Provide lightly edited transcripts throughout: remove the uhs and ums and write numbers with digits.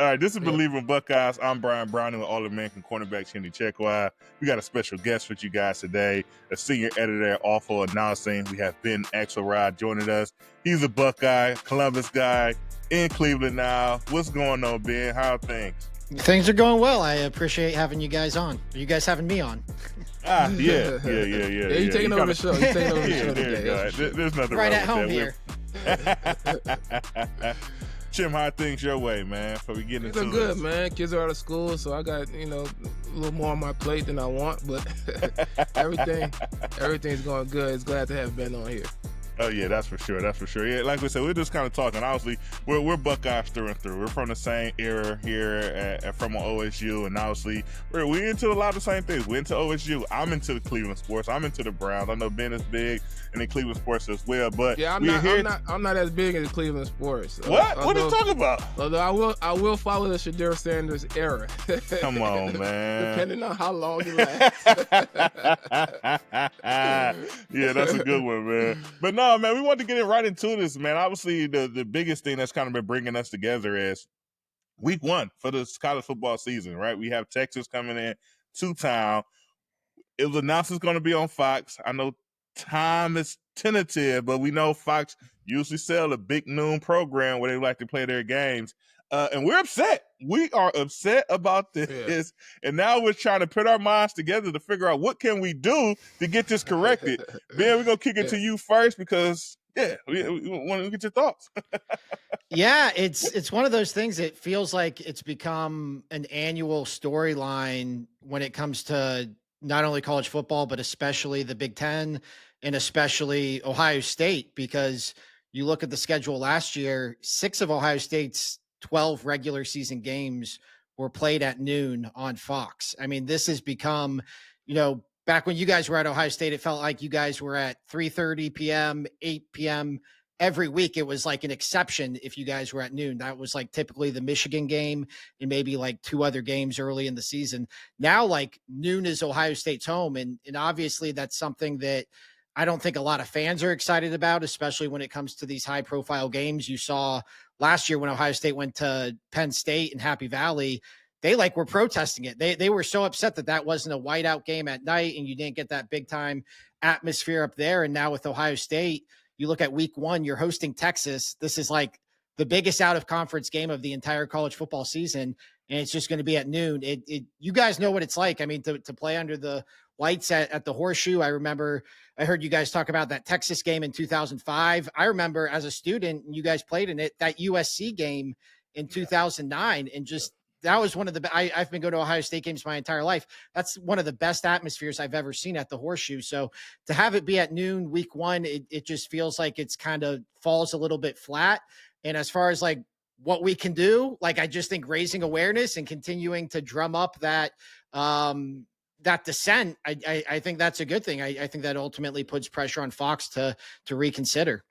All right, this is Believe in Buckeyes. I'm Bryant with All-American cornerback Chimdi Chekwa. We got a special guest with you guys today, a senior editor at Awful Announcing. We have Ben Axelrod joining us. He's a Buckeye, Columbus guy, in Cleveland now. What's going on, Ben? How are things? Things are going well. I appreciate having you guys on. Are you guys having me on? Yeah. You're taking over the show. You're taking over the show today. There's nothing right wrong at home with here. Chim, how are things your way, man? Before we get into They're good, man. Kids are out of school, so I got, a little more on my plate than I want, but everything's going good. It's glad to have Ben on here. Oh, yeah, that's for sure. That's for sure. Yeah, like we said, we're just kind of talking. Obviously, we're Buckeyes through and through. We're from the same era here from OSU, and obviously, we're into a lot of the same things. We're into OSU. I'm into the Cleveland sports. I'm into the Browns. I know Ben is big in the Cleveland sports as well. But yeah, I'm not as big in the Cleveland sports. What? What are you talking about? Although I will follow the Shedeur Sanders era. Come on, man. Depending on how long it lasts. Yeah, that's a good one, man. But no, man, we want to get it right into this, man. Obviously, the biggest thing that's kind of been bringing us together is week one for the college football season, right? We have Texas coming in to town. It was announced it's going to be on Fox. I know time is tentative, but we know Fox usually sell a big noon program where they like to play their games. And we're upset. We are upset about this. Yeah. And now we're trying to put our minds together to figure out what can we do to get this corrected. Ben, we're going to kick it to you first because, we want to get your thoughts. Yeah, it's one of those things that feels like it's become an annual storyline when it comes to not only college football, but especially the Big Ten and especially Ohio State, because you look at the schedule last year, 6 of Ohio State's 12 regular season games were played at noon on Fox. I mean, this has become, back when you guys were at Ohio State, it felt like you guys were at 3:30 p.m., 8 p.m. every week. It was like an exception if you guys were at noon. That was like typically the Michigan game and maybe like 2 other games early in the season. Now, like noon is Ohio State's home. And obviously that's something that I don't think a lot of fans are excited about, especially when it comes to these high profile games. You saw last year when Ohio State went to Penn State and Happy Valley, they were protesting it. They were so upset that wasn't a whiteout game at night and you didn't get that big time atmosphere up there. And now with Ohio State, you look at week one, you're hosting Texas. This is like the biggest out of conference game of the entire college football season. And it's just going to be at noon. You guys know what it's like. I mean, to play under the lights at the Horseshoe. I heard you guys talk about that Texas game in 2005. I remember as a student, you guys played in it, that USC game in 2009. And just, that was one of the, I've been going to Ohio State games my entire life. That's one of the best atmospheres I've ever seen at the Horseshoe. So to have it be at noon week one, it just feels like it's kind of falls a little bit flat. And as far as like what we can do, like, I just think raising awareness and continuing to drum up that, that dissent, I think that's a good thing. I think that ultimately puts pressure on Fox to reconsider.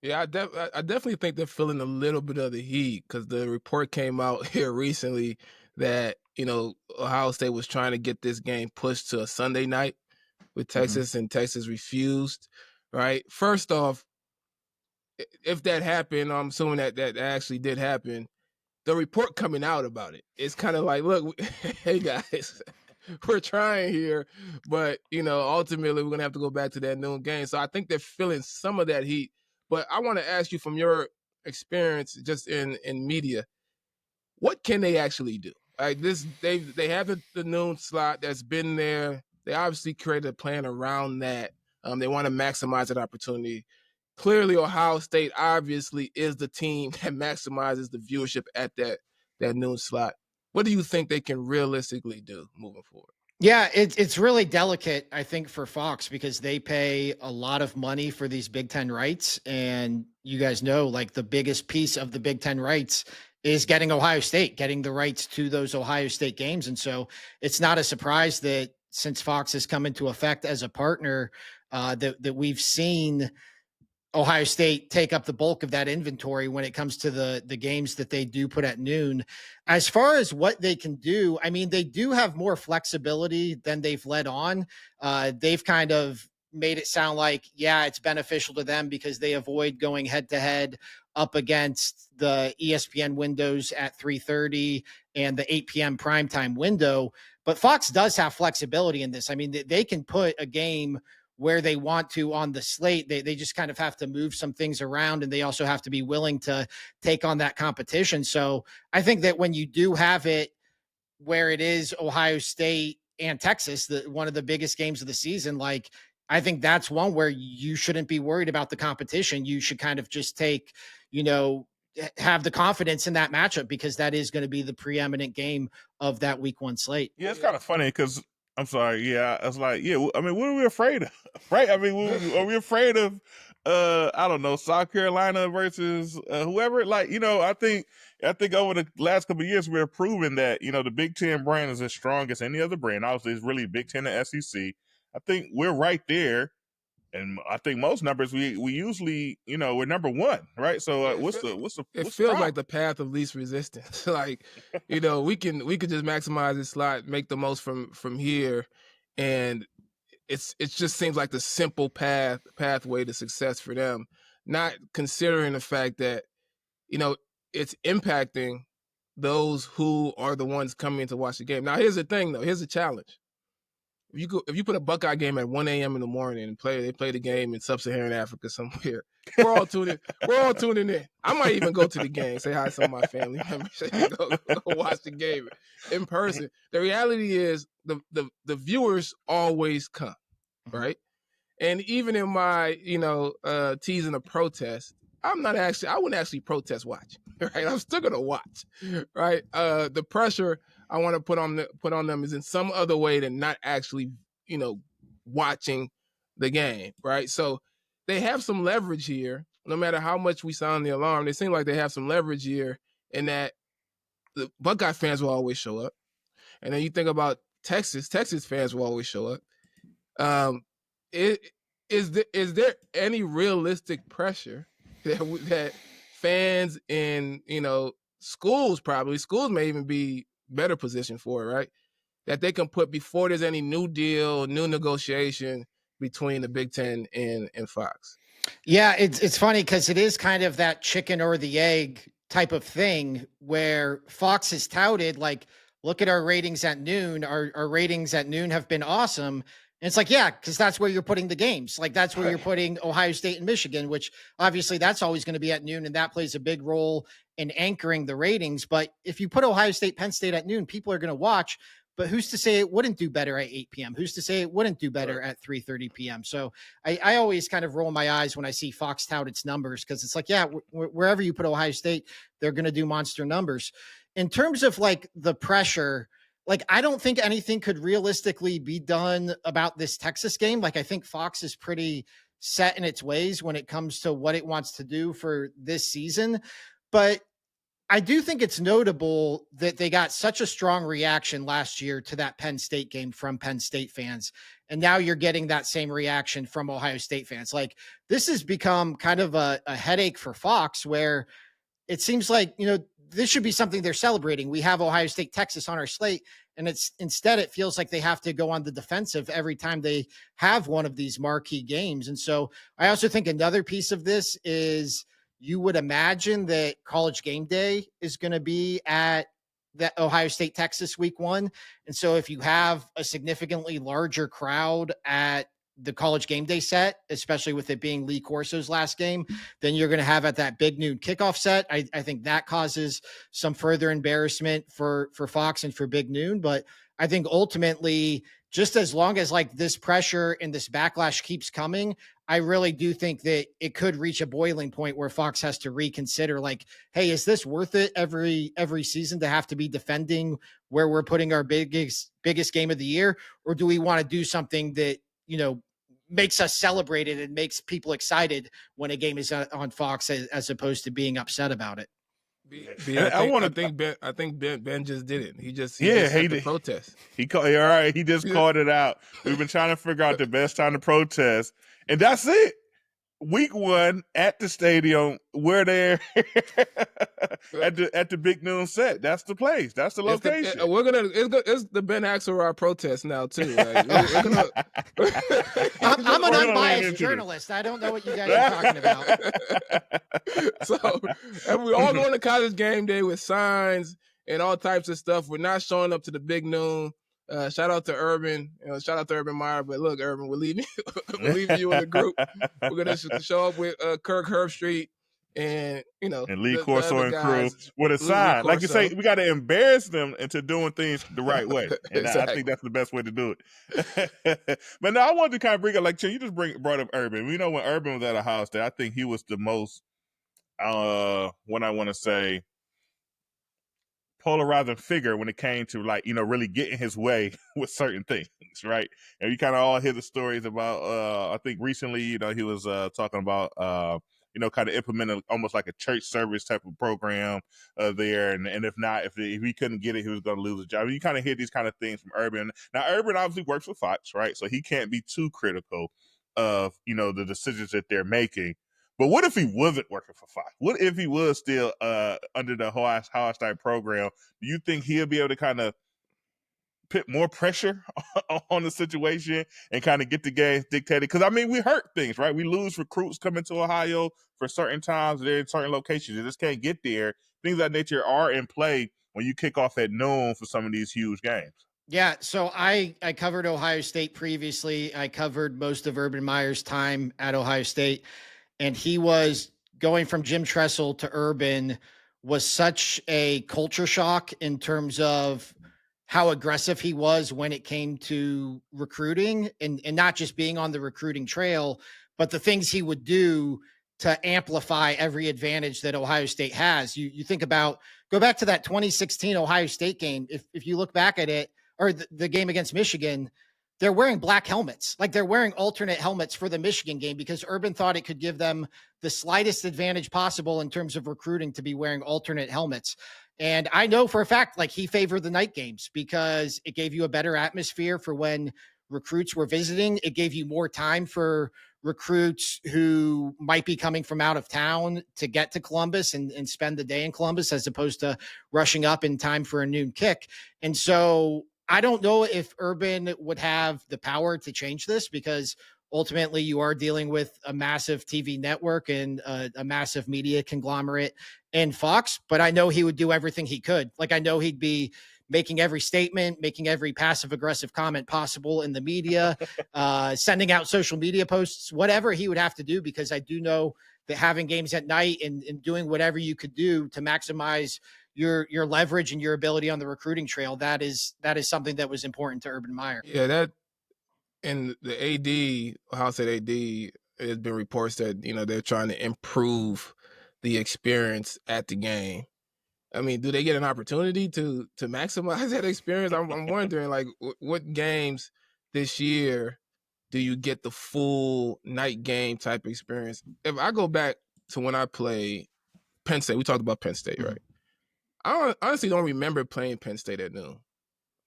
Yeah, I definitely think they're feeling a little bit of the heat because the report came out here recently that, Ohio State was trying to get this game pushed to a Sunday night with Texas, and Texas refused, right? First off, if that happened, I'm assuming that actually did happen, the report coming out about it, it's kind of like, look, hey, guys, we're trying here, but, ultimately we're going to have to go back to that noon game. So I think they're feeling some of that heat. But I want to ask you, from your experience just in media, what can they actually do? Like this, they have the noon slot that's been there. They obviously created a plan around that. They want to maximize that opportunity. Clearly, Ohio State obviously is the team that maximizes the viewership at that noon slot. What do you think they can realistically do moving forward? Yeah, it's really delicate, I think, for Fox because they pay a lot of money for these Big Ten rights. And you guys know, like, the biggest piece of the Big Ten rights is getting Ohio State, getting the rights to those Ohio State games. And so it's not a surprise that since Fox has come into effect as a partner, that we've seen Ohio State take up the bulk of that inventory when it comes to the games that they do put at noon. As far as what they can do, I mean, they do have more flexibility than they've let on. They've kind of made it sound like, yeah, it's beneficial to them because they avoid going head to head up against the ESPN windows at 3:30 and the 8 p.m. primetime window. But Fox does have flexibility in this. I mean, they can put a game where they want to on the slate. They just kind of have to move some things around, and they also have to be willing to take on that competition. So I think that when you do have it where it is Ohio State and Texas, one of the biggest games of the season, like, I think that's one where you shouldn't be worried about the competition. You should kind of just have the confidence in that matchup because that is going to be the preeminent game of that week 1 slate. Yeah, it's kind of funny because I'm sorry. Yeah, I was like, yeah. I mean, what are we afraid of, right? I mean, are we afraid of? I don't know, South Carolina versus whoever. Like, I think over the last couple of years we're proving that the Big Ten brand is as strong as any other brand. Obviously, it's really Big Ten and SEC. I think we're right there. And I think most numbers we usually we're number 1, right? So what's the it feels like the path of least resistance. Like we can just maximize this slot, make the most from here, and it just seems like the simple pathway to success for them, not considering the fact that it's impacting those who are the ones coming to watch the game. Now here's the thing though, here's the challenge. If you put a Buckeye game at 1 a.m. in the morning and they play the game in sub-Saharan Africa somewhere, we're all tuning in. I might even go to the game, say hi to some of my family members, go watch the game in person. The reality is the viewers always come, right? And even in my teasing a protest, I wouldn't actually protest watching, right? I'm still gonna watch, right? The pressure I want to put on them is in some other way than not actually, watching the game, right? So they have some leverage here. No matter how much we sound the alarm, they seem like they have some leverage here in that the Buckeye fans will always show up. And then you think about Texas fans will always show up. Is there any realistic pressure that fans in, schools may even be better positioned for it, right? That they can put before there's any new deal, new negotiation between the Big Ten and Fox? Yeah, it's funny because it is kind of that chicken or the egg type of thing where Fox has touted, like, look at our ratings at noon. Our ratings at noon have been awesome. And it's like, yeah, because that's where you're putting the games. Like, that's where you're putting Ohio State and Michigan, which obviously that's always going to be at noon, and that plays a big role in anchoring the ratings. But if you put Ohio State, Penn State at noon, people are going to watch. But who's to say it wouldn't do better at 8 p.m.? Who's to say it wouldn't do better at 3:30 p.m.? So I always kind of roll my eyes when I see Fox tout its numbers because it's like, yeah, wherever you put Ohio State, they're going to do monster numbers. In terms of like the pressure, like, I don't think anything could realistically be done about this Texas game. Like, I think Fox is pretty set in its ways when it comes to what it wants to do for this season. But I do think it's notable that they got such a strong reaction last year to that Penn State game from Penn State fans. And now you're getting that same reaction from Ohio State fans. Like, this has become kind of a headache for Fox where it seems like, this should be something they're celebrating. We have Ohio State, Texas on our slate. And instead it feels like they have to go on the defensive every time they have one of these marquee games. And so I also think another piece of this is you would imagine that College Game Day is going to be at that Ohio State, Texas week 1. And so if you have a significantly larger crowd at the College Game Day set, especially with it being Lee Corso's last game, then you're going to have at that big noon kickoff set. I think that causes some further embarrassment for Fox and for Big Noon. But I think ultimately, just as long as like this pressure and this backlash keeps coming, I really do think that it could reach a boiling point where Fox has to reconsider, like, hey, is this worth it every season to have to be defending where we're putting our biggest game of the year? Or do we want to do something that, makes us celebrate it and makes people excited when a game is on Fox as opposed to being upset about it? I think Ben just did it. He just had to protest. He just called it out. We've been trying to figure out the best time to protest, and that's it. week 1 at the stadium. We're there at the Big Noon set. That's the place. That's the location. It's the Ben Axelrod protest now too. Like, we're gonna. I'm an unbiased journalist. I don't know what you guys are talking about. So, and we're all going to college game day with signs and all types of stuff. We're not showing up to the Big Noon. Shout out to Urban. Shout out to Urban Meyer. But look, Urban, we're leaving you in the group. We're gonna show up with Kirk Herbstreit and Lee Corso and crew with a sign. Like you say, we got to embarrass them into doing things the right way. And exactly. I think that's the best way to do it. But now I wanted to kind of bring up, like, you just brought up Urban. We know when Urban was at Ohio State, I think he was the most, what I want to say, polarizing figure when it came to, like, really getting his way with certain things, right? And we kind of all hear the stories about, I think recently, he was talking about, kind of implementing almost like a church service type of program there. And if not, if he couldn't get it, he was going to lose a job. You kind of hear these kind of things from Urban. Now, Urban obviously works for Fox, right? So he can't be too critical of, the decisions that they're making. But what if he wasn't working for Fox? What if he was still under the Ohio State program? Do you think he'll be able to kind of put more pressure on the situation and kind of get the games dictated? Because, we hurt things, right? We lose recruits coming to Ohio for certain times. They're in certain locations. They just can't get there. Things of that nature are in play when you kick off at noon for some of these huge games. Yeah, so I covered Ohio State previously. I covered most of Urban Meyer's time at Ohio State. And he was going from Jim Tressel to Urban was such a culture shock in terms of how aggressive he was when it came to recruiting and not just being on the recruiting trail, but the things he would do to amplify every advantage that Ohio State has. You think about, go back to that 2016 Ohio State game. If you look back at it, or the game against Michigan, they're wearing black helmets. Like, they're wearing alternate helmets for the Michigan game because Urban thought it could give them the slightest advantage possible in terms of recruiting to be wearing alternate helmets. And I know for a fact, like, he favored the night games because it gave you a better atmosphere for when recruits were visiting. It gave you more time for recruits who might be coming from out of town to get to Columbus and spend the day in Columbus, as opposed to rushing up in time for a noon kick. And so I don't know if Urban would have the power to change this, because ultimately you are dealing with a massive TV network and a massive media conglomerate and Fox, but I know he would do everything he could. Like, I know he'd be making every statement, making every passive aggressive comment possible in the media, sending out social media posts, whatever he would have to do, because I do know that having games at night and doing whatever you could do to maximize your leverage and your ability on the recruiting trail, that is something that was important to Urban Meyer. Yeah, that, and the AD, Ohio State AD, has been reports that, they're trying to improve the experience at the game. Do they get an opportunity to maximize that experience? I'm wondering, like, what games this year do you get the full night game type experience? If I go back to when I played Penn State, we talked about Penn State, right? I honestly don't remember playing Penn State at noon.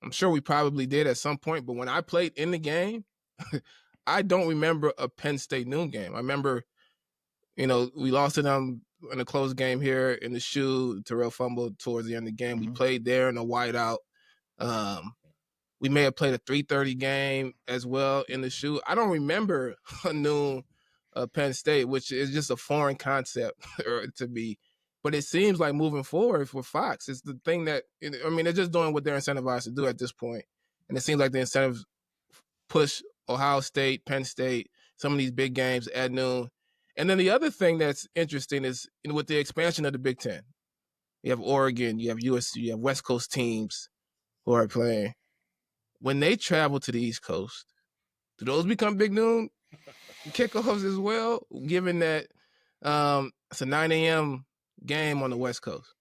I'm sure we probably did at some point, but when I played in the game, I don't remember a Penn State noon game. I remember, we lost to them in a close game here in the shoe. Terrell fumbled towards the end of the game. We played there in a whiteout. We may have played a 3:30 game as well in the shoe. I don't remember a noon Penn State, which is just a foreign concept to me. But it seems like moving forward for Fox, it's the thing that, they're just doing what they're incentivized to do at this point. And it seems like the incentives push Ohio State, Penn State, some of these big games at noon. And then the other thing that's interesting is, with the expansion of the Big Ten, you have Oregon, you have USC, you have West Coast teams who are playing. When they travel to the East Coast, do those become big noon kickoffs as well, given that it's a 9 a.m. game on the West Coast?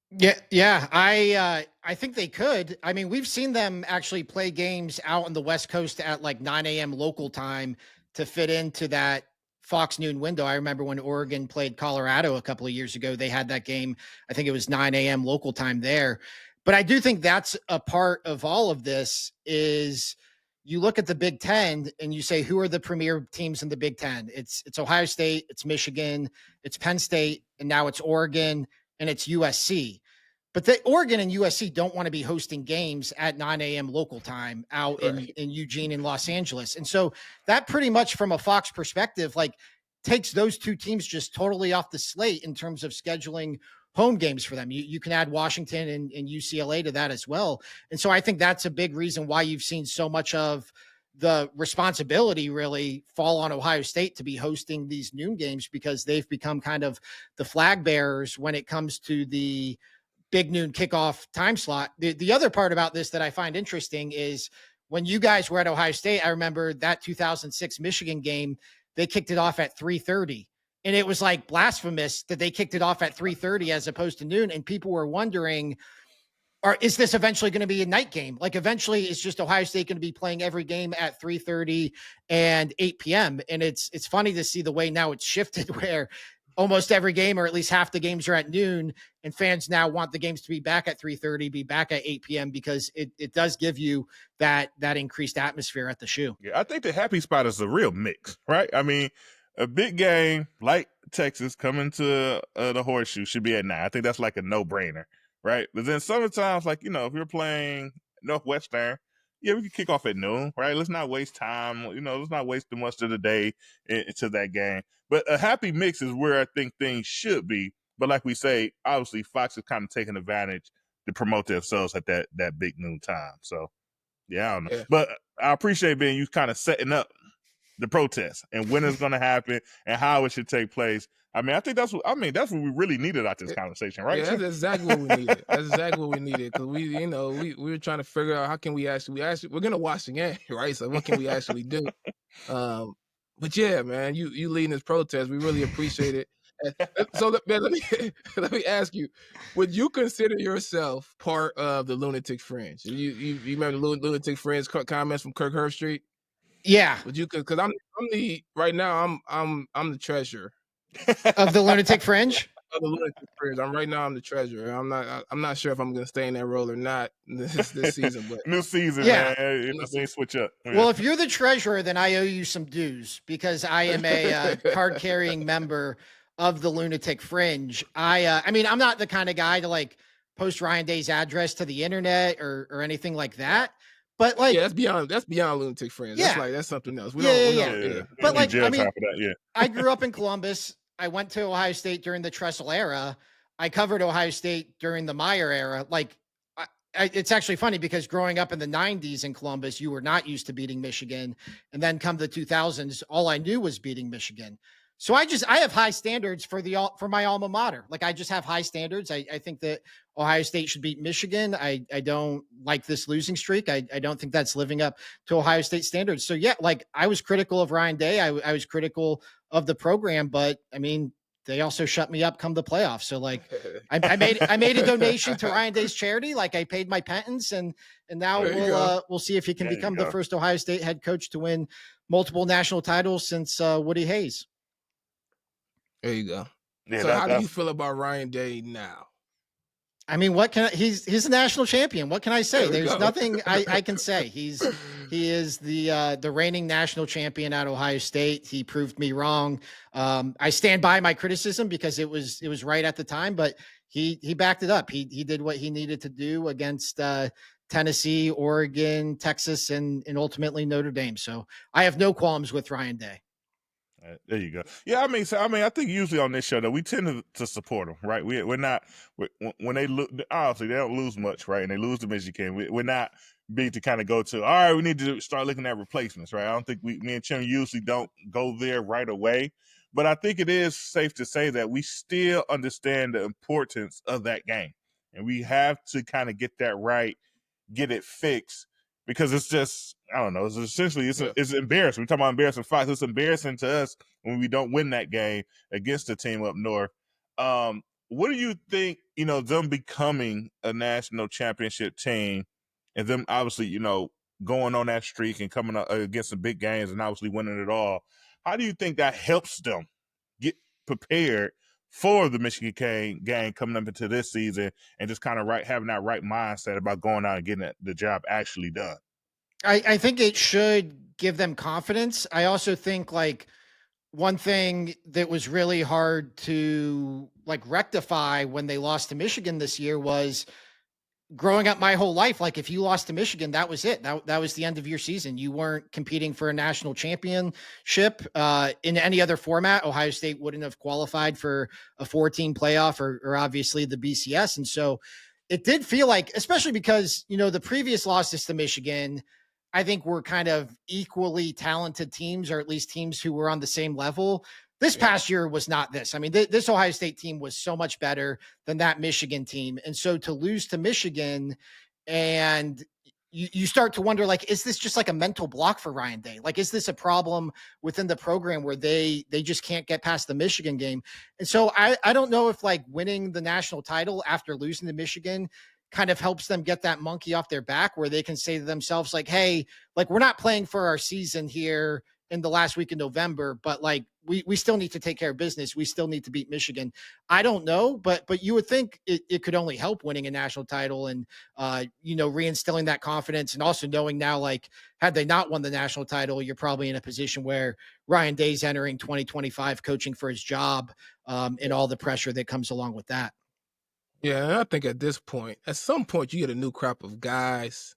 Yeah. I think they could. We've seen them actually play games out on the West Coast at like 9 a.m. local time to fit into that Fox noon window. I remember when Oregon played Colorado a couple of years ago, they had that game. I think it was 9 a.m. local time there. But I do think that's a part of all of this is you look at the Big Ten and you say, who are the premier teams in the Big Ten? It's Ohio State, it's Michigan, it's Penn State, and now it's Oregon and it's USC. But the Oregon and USC don't want to be hosting games at 9 a.m. local time out in Eugene and Los Angeles. And so that pretty much from a Fox perspective, like takes those two teams just totally off the slate in terms of scheduling home games for them. You can add Washington and UCLA to that as well. And so I think that's a big reason why you've seen so much of the responsibility really fall on Ohio State to be hosting these noon games, because they've become kind of the flag bearers when it comes to the big noon kickoff time slot. The other part about this that I find interesting is when you guys were at Ohio State, I remember that 2006 Michigan game, they kicked it off at 3:30. And it was like blasphemous that they kicked it off at 3:30 as opposed to noon. And people were wondering, is this eventually going to be a night game? Like eventually is just Ohio State going to be playing every game at 3:30 and 8 p.m. And it's funny to see the way now it's shifted where almost every game, or at least half the games, are at noon, and fans now want the games to be back at 3:30, be back at 8 p.m. because it does give you that increased atmosphere at the shoe. Yeah, I think the happy spot is a real mix, right? I mean, a big game like Texas coming to the Horseshoe should be at 9. I think that's like a no-brainer, right? But then sometimes, like, if you're playing Northwestern, yeah, we can kick off at noon, right? Let's not waste time. Let's not waste too much of the day into that game. But a happy mix is where I think things should be. But like we say, obviously Fox is kind of taking advantage to promote themselves at that big noon time. So, yeah, I don't know. Yeah. But I appreciate, Ben, you kind of setting up the protest and when it's going to happen and how it should take place. I mean, I think that's what we really needed out this conversation, right? Yeah, that's exactly what we needed. That's exactly what we needed, because we were trying to figure out how can we actually we're gonna watch the game, right? So what can we actually do? But yeah, man, you leading this protest, we really appreciate it. So, man, let me ask you: would you consider yourself part of the Lunatic Fringe? You remember the Lunatic Fringe comments from Kirk Herbstreit? Yeah. Would you? Because I'm right now I'm the treasurer of the Lunatic Fringe. Of the Lunatic Fringe. I'm the treasurer. I'm not sure if I'm going to stay in that role or not this season. But new season, yeah, man. They switch up. Yeah. Well, if you're the treasurer, then I owe you some dues because I am a card-carrying member of the Lunatic Fringe. I mean, I'm not the kind of guy to like post Ryan Day's address to the internet or anything like that. But like, yeah, that's beyond Lunatic Fringe. Yeah, that's something else. Yeah. But like, I mean, yeah. I grew up in Columbus. I went to Ohio State during the Tressel era. I covered Ohio State during the Meyer era. Like, it's actually funny because growing up in the 90s in Columbus, you were not used to beating Michigan. And then come the 2000s, all I knew was beating Michigan. So I have high standards for my alma mater. Like I just have high standards. I think that Ohio State should beat Michigan. I don't like this losing streak. I don't think that's living up to Ohio State standards. So yeah, like I was critical of Ryan Day. I was critical of the program, but I mean, they also shut me up come the playoffs. So like I made a donation to Ryan Day's charity. Like I paid my penance and now we'll see if he can become the first Ohio State head coach to win multiple national titles since Woody Hayes. There you go. Yeah, so how do you feel about Ryan Day now? I mean, he's a national champion. What can I say? There's nothing I can say. He is the reigning national champion at Ohio State. He proved me wrong. I stand by my criticism because it was right at the time, but he backed it up. He did what he needed to do against Tennessee, Oregon, Texas, and ultimately Notre Dame. So I have no qualms with Ryan Day. There you go. Yeah, I mean, I think usually on this show though we tend to support them, right? We're not when they lose. Obviously, they don't lose much, right? And they lose to Michigan. We're not big to kind of go to. All right, we need to start looking at replacements, right? I don't think me and Chim usually don't go there right away, but I think it is safe to say that we still understand the importance of that game, and we have to kind of get that right, get it fixed. Because it's just, I don't know, it's essentially, it's embarrassing. We're talking about embarrassing Fox. It's embarrassing to us when we don't win that game against the team up north. What do you think, them becoming a national championship team and them obviously, going on that streak and coming up against some big games and obviously winning it all, how do you think that helps them get prepared for the Michigan game coming up into this season and just kind of having that right mindset about going out and getting the job actually done? I think it should give them confidence. I also think like one thing that was really hard to like rectify when they lost to Michigan this year was growing up my whole life, like if you lost to Michigan, that was it. That was the end of your season. You weren't competing for a national championship. In any other format, Ohio State wouldn't have qualified for a 14 playoff or obviously the BCS. And so it did feel like, especially because, the previous losses to Michigan, I think were kind of equally talented teams, or at least teams who were on the same level. This past year was not this. I mean, this Ohio State team was so much better than that Michigan team. And so to lose to Michigan, and you start to wonder, like, is this just like a mental block for Ryan Day? Like, is this a problem within the program where they just can't get past the Michigan game? And so I don't know if like winning the national title after losing to Michigan kind of helps them get that monkey off their back, where they can say to themselves, like, hey, like, we're not playing for our season here in the last week of November, but like we still need to take care of business. We still need to beat Michigan. I don't know, but you would think it could only help winning a national title and reinstilling that confidence, and also knowing now, like, had they not won the national title, you're probably in a position where Ryan Day's entering 2025 coaching for his job, and all the pressure that comes along with that. Yeah, and I think at some point, you get a new crop of guys.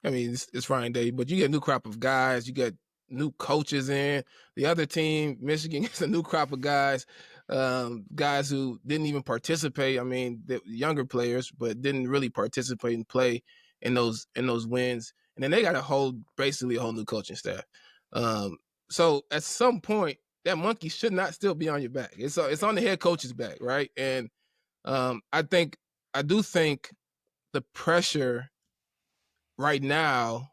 I mean, it's Ryan Day, but you get a new crop of guys. You get new coaches in. The other team, Michigan, gets a new crop of guys, guys who didn't even participate. I mean, the younger players, but didn't really participate and play in those wins. And then they got basically a whole new coaching staff. So at some point, that monkey should not still be on your back. It's on the head coach's back, right? And I do think the pressure right now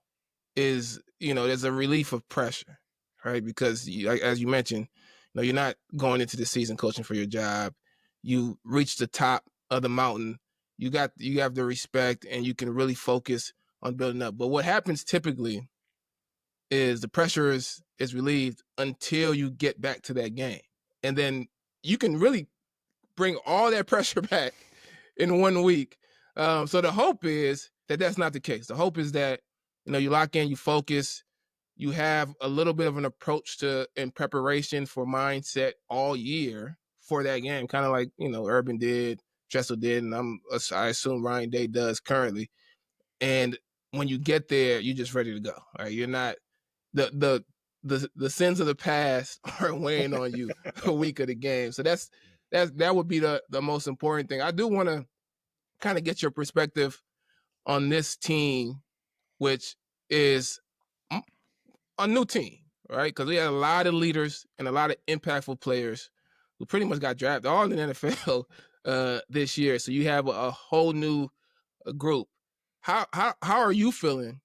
is, there's a relief of pressure, right? Because as you mentioned, you're not going into the season coaching for your job. You reach the top of the mountain. You have the respect, and you can really focus on building up. But what happens typically is the pressure is relieved until you get back to that game. And then you can really bring all that pressure back in 1 week. So the hope is that that's not the case. The hope is that, you lock in, you focus, you have a little bit of an approach in preparation for mindset all year for that game, kind of like, Urban did, Tressel did, and I assume Ryan Day does currently. And when you get there, you're just ready to go. Right? You're not the sins of the past aren't weighing on you a week of the game. So that would be the most important thing. I do want to kind of get your perspective on this team, which is a new team, right? Because we had a lot of leaders and a lot of impactful players who pretty much got drafted all in the NFL this year. So you have a whole new group. How are you feeling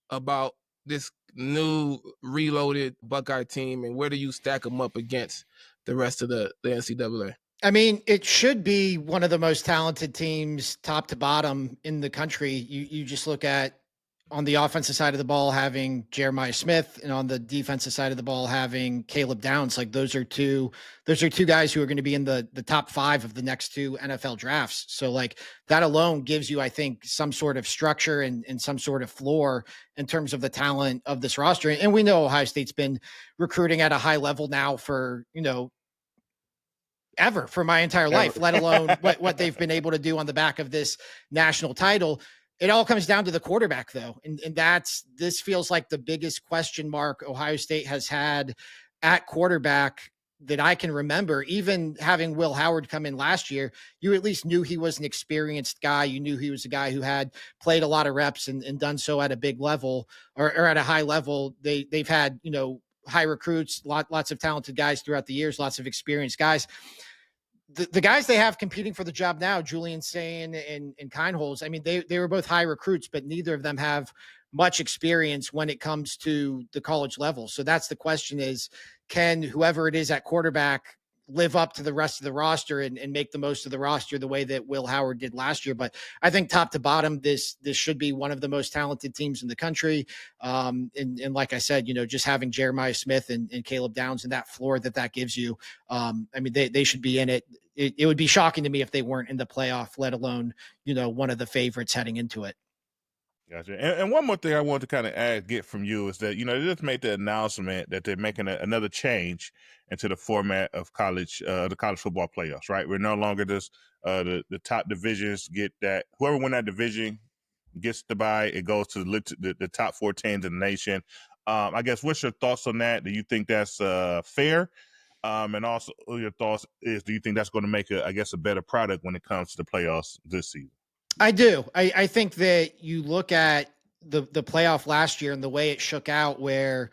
about this new reloaded Buckeye team, and where do you stack them up against the rest of the NCAA? I mean, it should be one of the most talented teams, top to bottom, in the country. You just look at, on the offensive side of the ball, having Jeremiah Smith, and on the defensive side of the ball, having Caleb Downs. Like, those are two guys who are going to be in the top 5 of the next 2 NFL drafts. So like, that alone gives you, I think, some sort of structure and some sort of floor in terms of the talent of this roster. And we know Ohio State's been recruiting at a high level now for, ever, for my entire life, let alone what they've been able to do on the back of this national title. It all comes down to the quarterback, though. And this feels like the biggest question mark Ohio State has had at quarterback that I can remember. Even having Will Howard come in last year, you at least knew he was an experienced guy. You knew he was a guy who had played a lot of reps and done so at a big level, or at a high level. They've had, high recruits, lots of talented guys throughout the years, lots of experienced guys. The guys they have competing for the job now, Julian Sain and Kindholz, I mean, they were both high recruits, but neither of them have much experience when it comes to the college level. So that's the question: is, can whoever it is at quarterback live up to the rest of the roster and make the most of the roster the way that Will Howard did last year? But I think top to bottom, this should be one of the most talented teams in the country. And like I said, just having Jeremiah Smith and Caleb Downs and that floor that gives you, I mean, they should be in it. It would be shocking to me if they weren't in the playoff, let alone, one of the favorites heading into it. Gotcha. And one more thing I wanted to kind of get from you is that, you know, they just made the announcement that they're making another change into the format of the college football playoffs, right? We're no longer just the top divisions get that. Whoever win that division gets the bye. It goes to the top 4 teams in the nation. I guess, what's your thoughts on that? Do you think that's fair? And also your thoughts is, do you think that's going to make a better product when it comes to the playoffs this season? I do. I think that you look at the playoff last year and the way it shook out, where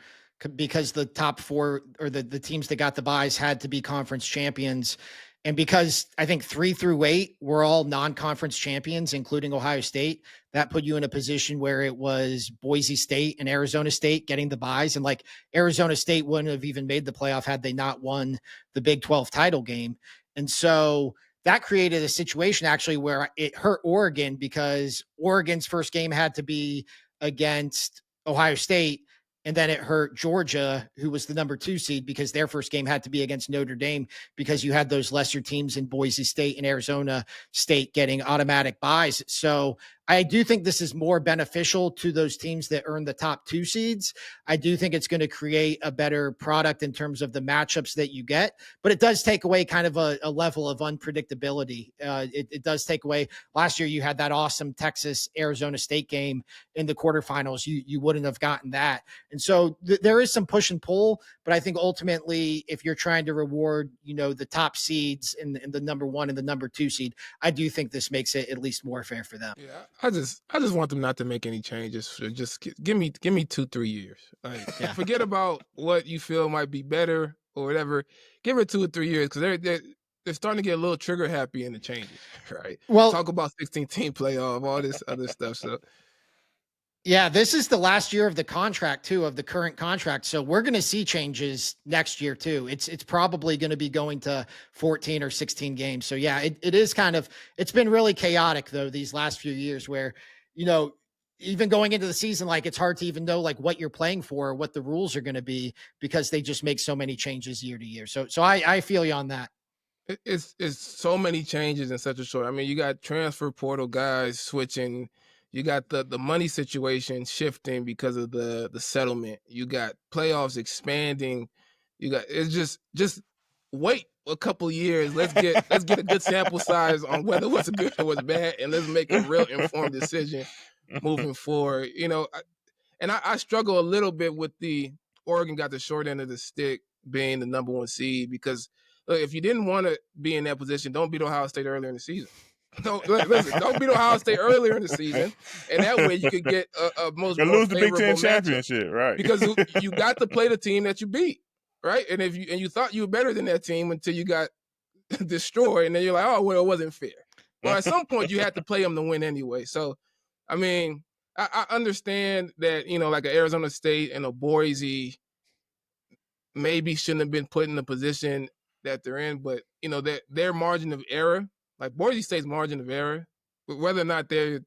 because the top 4 or the teams that got the buys had to be conference champions. And because I think 3 through 8 were all non-conference champions, including Ohio State, that put you in a position where it was Boise State and Arizona State getting the buys. And like Arizona State wouldn't have even made the playoff had they not won the Big 12 title game. And so that created a situation actually where it hurt Oregon, because Oregon's first game had to be against Ohio State. And then it hurt Georgia, who was the number 2 seed, because their first game had to be against Notre Dame, because you had those lesser teams in Boise State and Arizona State getting automatic buys. So I do think this is more beneficial to those teams that earn the top 2 seeds. I do think it's going to create a better product in terms of the matchups that you get, but it does take away kind of a level of unpredictability. It does take away. Last year, you had that awesome Texas-Arizona State game in the quarterfinals. You wouldn't have gotten that. And so there is some push and pull, but I think ultimately, if you're trying to reward, you know, the top seeds in the number 1 and the number 2 seed, I do think this makes it at least more fair for them. Yeah, I just want them not to make any changes. Just give me 2-3 years. Like, forget about what you feel might be better or whatever. Give it 2 or 3 years, because they're starting to get a little trigger happy in the changes, right? Well, talk about 16-team playoff, all this other stuff. So yeah, this is the last year of the contract too, of the current contract. So we're going to see changes next year too. It's probably going to be going to 14 or 16 games. So yeah, it is kind of, it's been really chaotic though these last few years, where, you know, even going into the season, like it's hard to even know like what you're playing for, or what the rules are going to be, because they just make so many changes year to year. So I feel you on that. it's so many changes in such a short. I mean, you got transfer portal guys switching. You got the money situation shifting because of the settlement. You got playoffs expanding. You got, it's just wait a couple years. Let's get a good sample size on whether what's good or what's bad, and let's make a real informed decision moving forward. You know, I struggle a little bit with the Oregon got the short end of the stick being the number 1 seed, because look, if you didn't want to be in that position, don't beat Ohio State earlier in the season. Don't beat Ohio State earlier in the season, and that way you could get a most lose the Big Ten matchup. championship, right? Because you got to play the team that you beat, right? And if you thought you were better than that team until you got destroyed, and then you're like, oh well, it wasn't fair. Well, at some point you had to play them to win anyway. So, I mean, I understand that, you know, like an Arizona State and a Boise maybe shouldn't have been put in the position that they're in, but you know, their margin of error. Like Boise State's margin of error, whether or not they're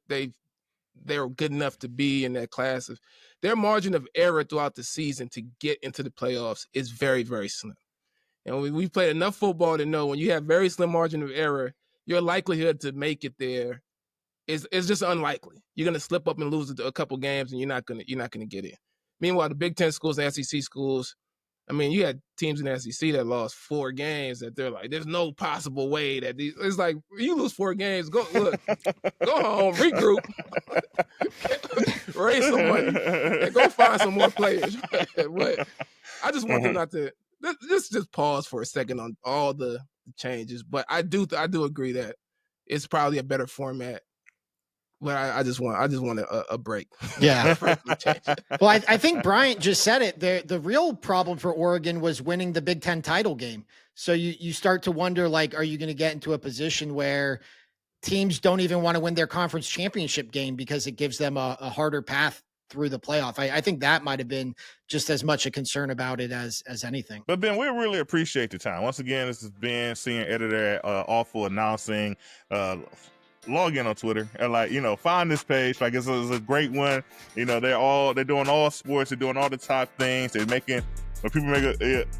good enough to be in that class, their margin of error throughout the season to get into the playoffs is very, very slim. And we've played enough football to know when you have very slim margin of error, your likelihood to make it there is just unlikely. You're gonna slip up and lose a couple games, and you're not gonna get in. Meanwhile, the Big Ten schools and SEC schools, I mean, you had teams in the SEC that lost 4 games that they're like, there's no possible way that these. It's like, you lose 4 games, go home, regroup, raise some money, and go find some more players. But I just want them not to just pause for a second on all the changes. But I do agree that it's probably a better format. But I just want a break. Yeah. Well, I think Bryant just said it. The real problem for Oregon was winning the Big Ten title game. So you start to wonder, like, are you going to get into a position where teams don't even want to win their conference championship game because it gives them a harder path through the playoff? I think that might have been just as much a concern about it as anything. But Ben, we really appreciate the time. Once again, this is Ben, senior editor at Awful Announcing. Log in on Twitter and, like, you know, find this page. Like, it's a great one. You know, they're doing all sports. They're doing all the top things. They're making When people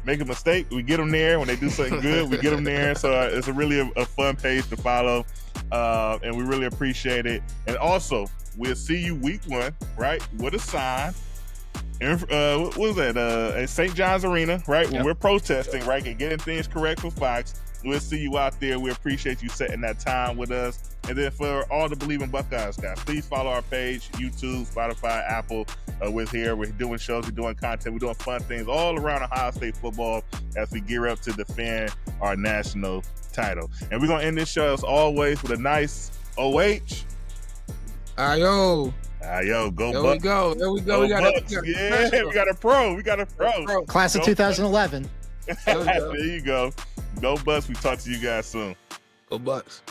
make a mistake, we get them there. When they do something good, we get them there. So it's really a fun page to follow, and we really appreciate it. And also, we'll see you week 1, right, with a sign. What was that? At St. John's Arena, right? When we're protesting, right, and getting things correct for Fox. We'll see you out there. We appreciate you setting that time with us. And then for all the Believe in Buckeyes guys, please follow our page, YouTube, Spotify, Apple. We're here. We're doing shows. We're doing content. We're doing fun things all around Ohio State football as we gear up to defend our national title. And we're going to end this show, as always, with a nice OH. Ayo. Go There Bucks. we go. There we go. We got a pro. Class of 2011. There you go. Go Bucks. We talk to you guys soon. Go Bucks.